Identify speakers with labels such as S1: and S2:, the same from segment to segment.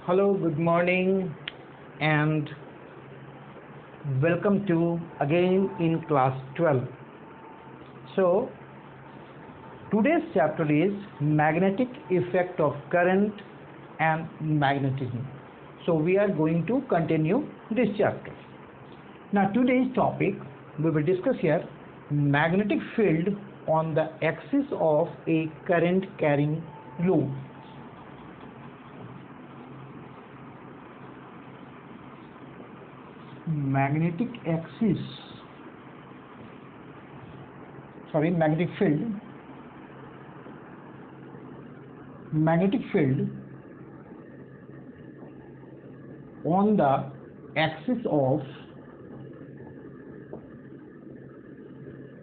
S1: Hello, good morning, and welcome to again in class 12. So, today's chapter is magnetic effect of current and magnetism. So, we are going to continue this chapter. Now, today's topic we will discuss here magnetic field on the axis of a current carrying loop. Magnetic field on the axis of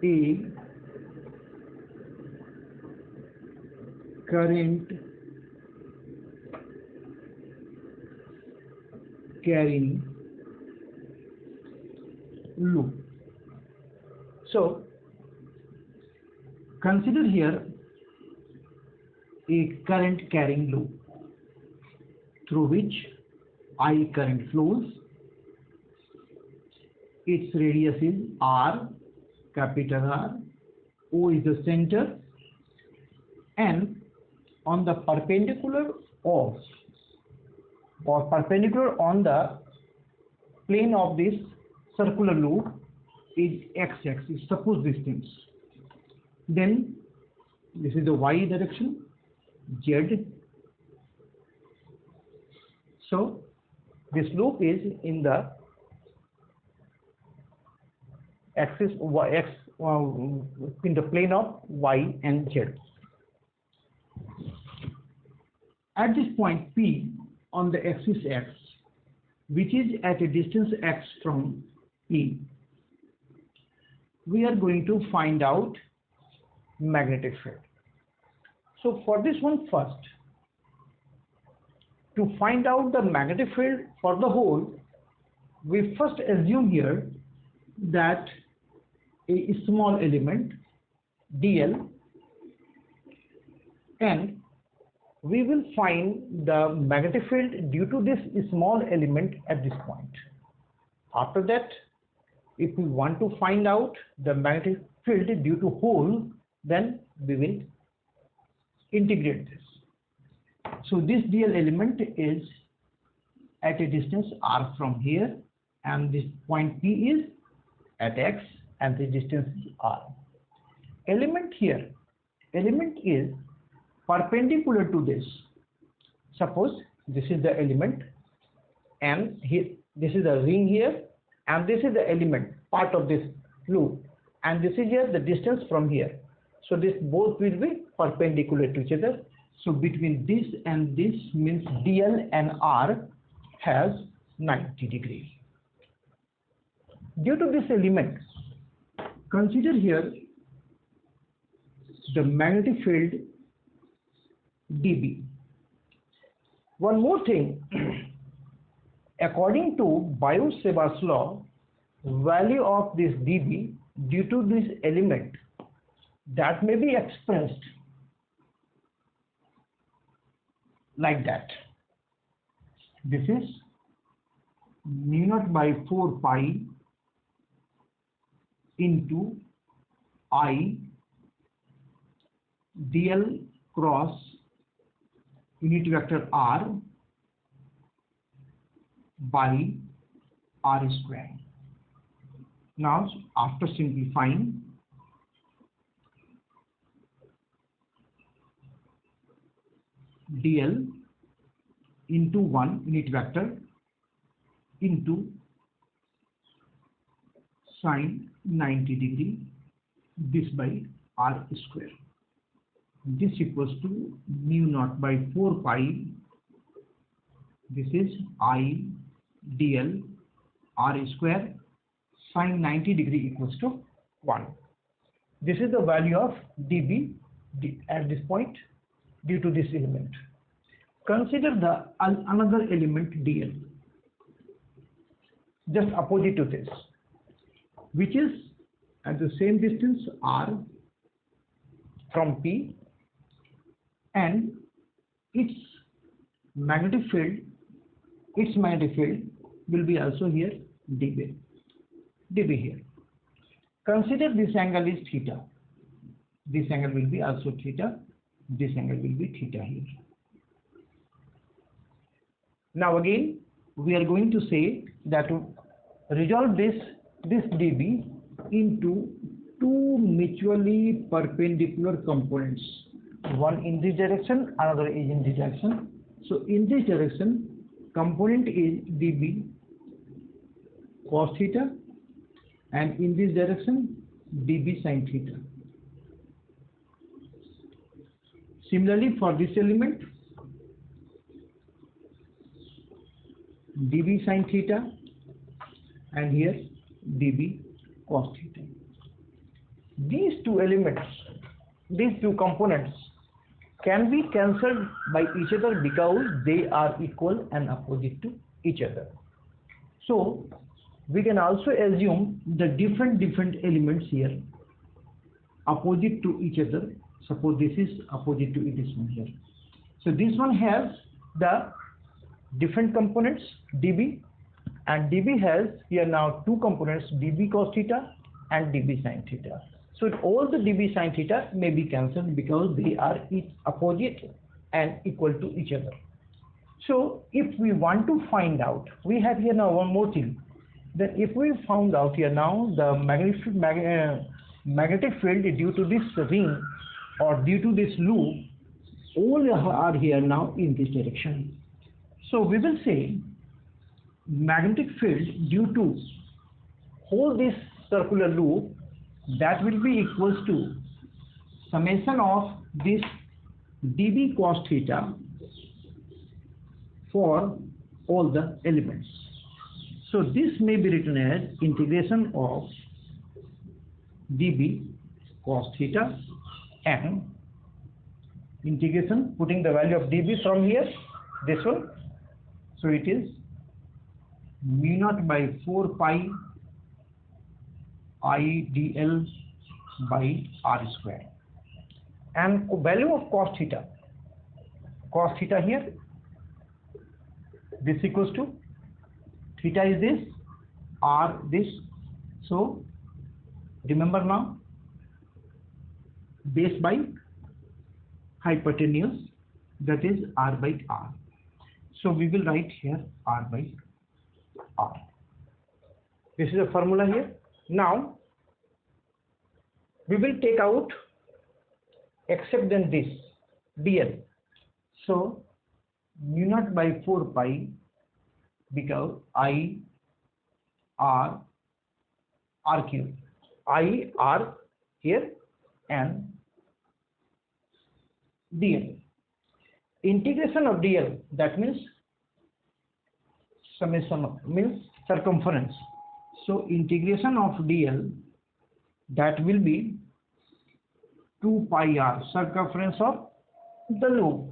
S1: a current carrying loop. So consider here a current carrying loop through which I current flows. Its radius is R, capital R, O is the center, and on the perpendicular on the plane of this circular loop is x-axis, suppose distance. Then this is the y direction, z. So this loop is in the axis x in the plane of y and z. At this point P on the axis x, which is at a distance x from P, we are going to find out magnetic field. So for this one, first, to find out the magnetic field for the whole, we first assume here that a small element dl, and we will find the magnetic field due to this small element at this point. After that, if we want to find out the magnetic field due to whole, then we will integrate this. So this dl element is at a distance r from here, and this point P is at x, and the distance is r. Element is perpendicular to this. Suppose this is the element, and here this is the ring here, and this is the element part of this loop, and this is here the distance from here. So this both will be perpendicular to each other. So between this and this means dl and r has 90 degrees. Due to this element, consider here the magnetic field dB. One more thing, according to Biot-Savart law, value of this dB due to this element that may be expressed like that. This is mu naught by 4 pi into I dl cross unit vector r by r square. Now after simplifying, dl into 1 unit vector into sine 90 degree, this by r square. This equals to mu naught by 4 pi. This is I dl r square sine 90 degree equals to 1. This is the value of dB at this point due to this element. Consider the another element dl, just opposite to this, which is at the same distance r from P, and its magnetic field its magnetic field will be also here dB. dB here. Consider this angle is theta. This angle will be also theta. This angle will be theta here. Now again, we are going to say that to resolve this dB into two mutually perpendicular components. One in this direction, another is in this direction. So in this direction, component is dB cos theta, and in this direction dB sin theta. Similarly for this element, dB sin theta, and here dB cos theta. These two elements, these two components can be cancelled by each other because they are equal and opposite to each other. So we can also assume the different elements here opposite to each other. Suppose this is opposite to this one here. So this one has the different components dB, and dB has here now two components dB cos theta and dB sin theta. So all the dB sin theta may be cancelled because they are each opposite and equal to each other. So if we want to find out, we have here now one more thing, that if we found out here now the magnetic field due to this ring or due to this loop, all are here now in this direction. So we will say magnetic field due to whole this circular loop, that will be equals to summation of this dB cos theta for all the elements. So this may be written as integration of dB cos theta and integration, putting the value of dB from here, this one. So it is mu naught by 4 pi I dl by r square, and value of cos theta here, this equals to theta is this, r this. So remember now, base by hypotenuse, that is r by r. So we will write here r by r. This is a formula here. Now we will take out except then this dl. So mu naught by 4 pi, because I r cube, I r here and dl. Integration of dl, that means summation of, means circumference. So integration of dl, that will be 2 pi r, circumference of the loop.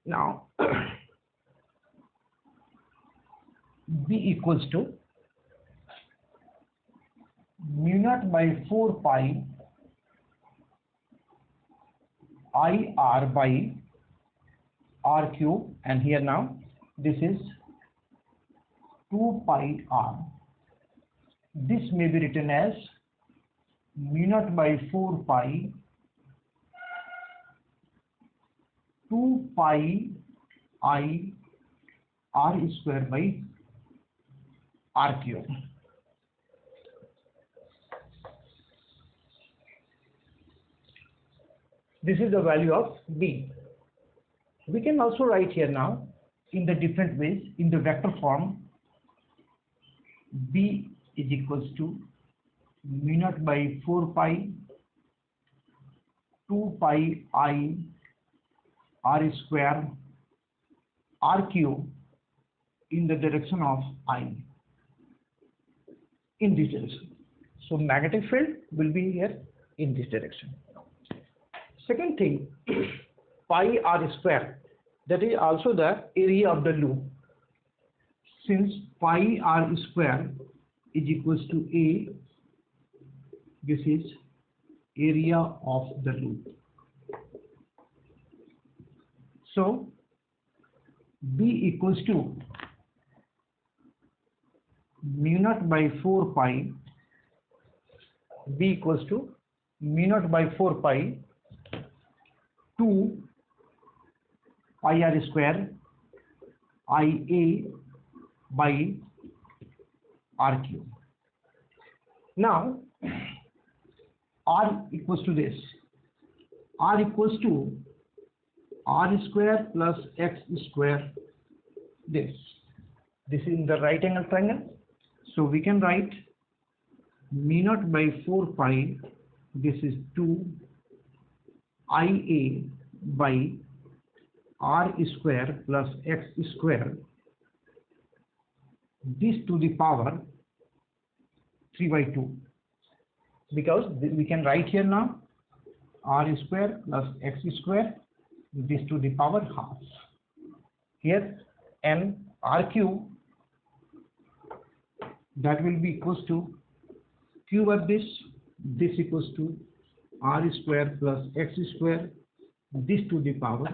S1: Now b equals to mu naught by 4 pi I r by r cube, and here now this is 2 pi r. This may be written as mu naught by 4 pi 2 pi I r square by r cube. This is the value of b. We can also write here now in the different ways, in the vector form. B is equals to mu naught by 4 pi 2 pi I r square r cube in the direction of I, in this direction. So magnetic field will be here in this direction. Second thing, pi r square, that is also the area of the loop. Since pi r square is equals to a This is area of the loop. So B equals to mu naught by 4 pi. B equals to mu naught by 4 pi 2 pi r square IA by r cube. Now r equals to this. R equals to r square plus x square. This is in the right angle triangle. So we can write mu naught by 4 pi. This is 2 IA by r square plus x square. This to the power 3 by 2. Because we can write here now r square plus x square. This to the power half. Here and r cube, that will be equals to cube of this. This equals to r square plus x square. This to the power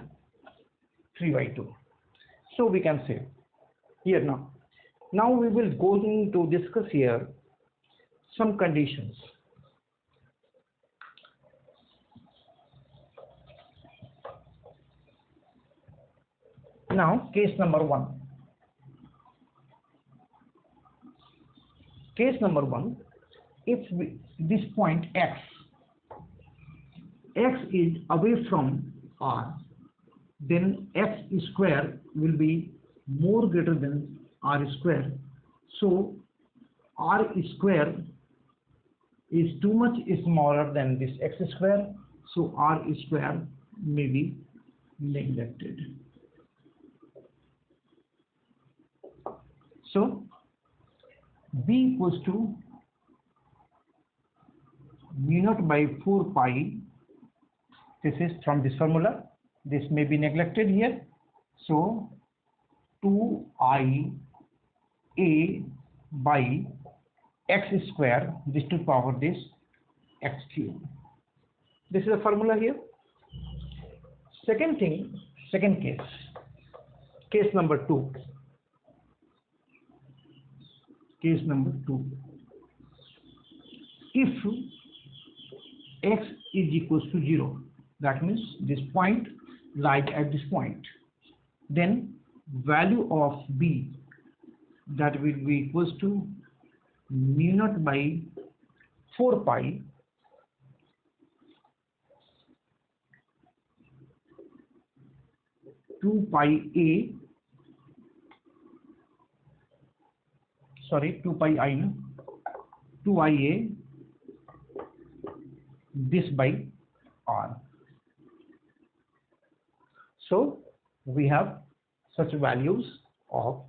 S1: 3 by 2. So we can say here now. Now we will go to discuss here some conditions. Now case number 1. Case number 1, if this point x is away from r, then x square will be more greater than r square. So r square is too much smaller than this x square. So r square may be neglected. So B equals to mu naught by 4 pi. This is from this formula. This may be neglected here. So 2IA by x square. This to power this x cube. This is a formula here. Second thing, second case. Case number 2. Case number 2. If x is equals to 0, that means this point lies at this point, then value of B, that will be equals to mu naught by 4 pi two pi IA this by r. So we have such values of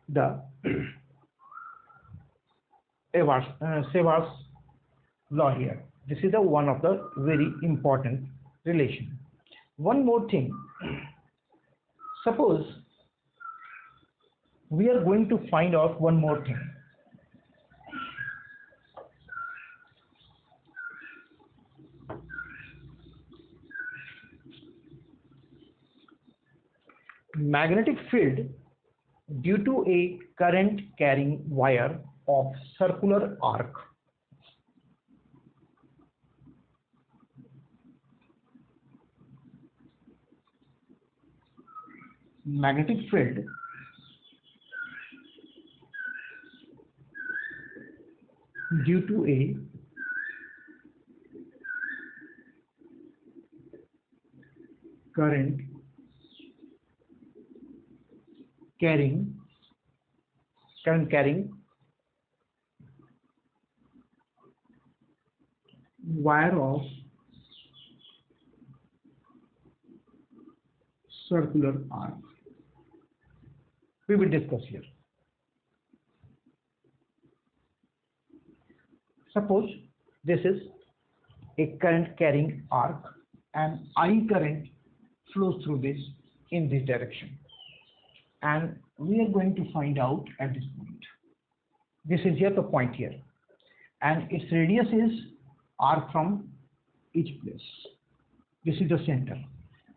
S1: the Savart's law here. This is the one of the very important relation. One more thing. Suppose we are going to find out one more thing. Magnetic field due to a current carrying wire of circular arc. Magnetic field due to a current carrying wire of circular arc. We will discuss here. Suppose this is a current carrying arc and I current flows through this in this direction, and we are going to find out at this point. This is here the point here. and its radius is r from each place. This is the center,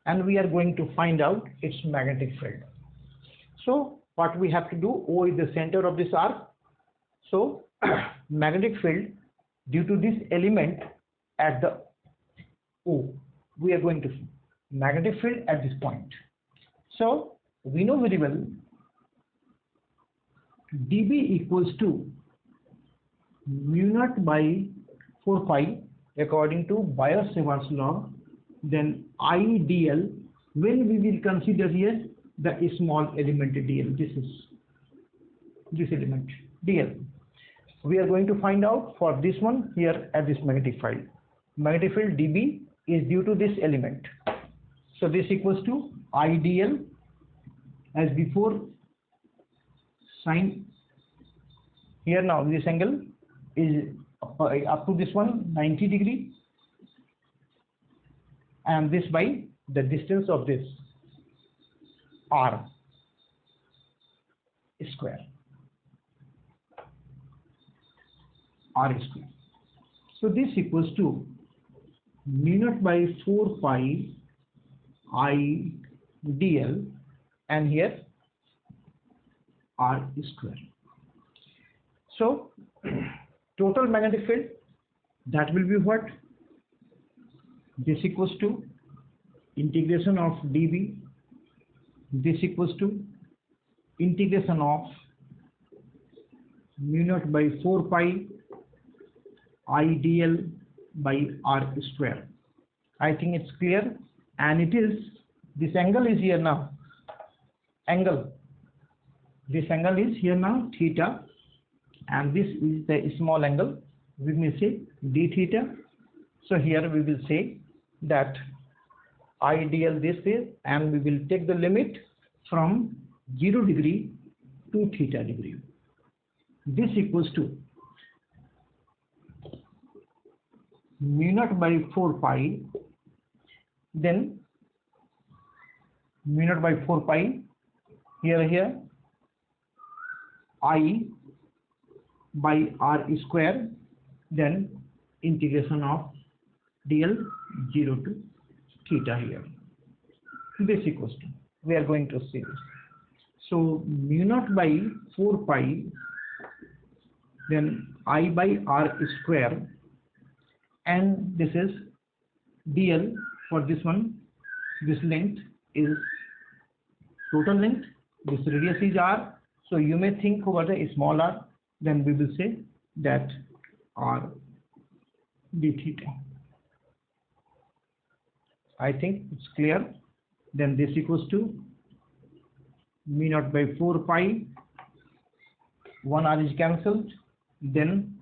S1: and we are going to find out its magnetic field. So what we have to do, O is the center of this arc. So magnetic field due to this element at the O, we are going to see magnetic field at this point. So we know very well dB equals to mu naught by 4 pi according to Biot-Savart's law. Then IDL, when we will consider here the small element dl, this is this element dl. We are going to find out for this one here at this magnetic field. Magnetic field dB is due to this element. So this equals to IDL as before, sine. Here now this angle is up to this one 90 degree, and this by the distance of this r square, r square. So this equals to mu naught by 4 pi I dl, and here r square. So total magnetic field, that will be what? This equals to integration of dB, this equals to integration of mu naught by 4 pi I dl by r square. I think it's clear, and it is, this angle is here now, this angle is here now theta, and this is the small angle, we may say d theta. So here we will say that IDL this is, and we will take the limit from 0 degree to theta degree. This equals to mu naught by 4 pi, then mu naught by 4 pi here I by r square, then integration of dl 0 to theta here. This equals to, we are going to see this. So mu naught by 4 pi, then I by r square, and this is dl for this one. This length is total length, this radius is r. So you may think about a small r, then we will say that r d theta. I think it's clear. Then this equals to mu naught by 4 pi, 1 r is cancelled, then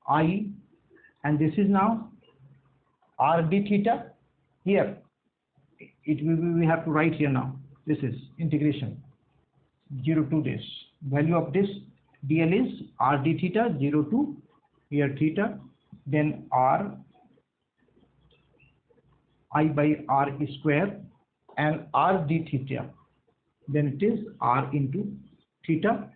S1: I, and this is now r d theta. Here it will be, we have to write here now, this is integration 0 to this, value of this dl is r d theta 0 to here theta, then r I by r square, and r d theta, then it is r into theta,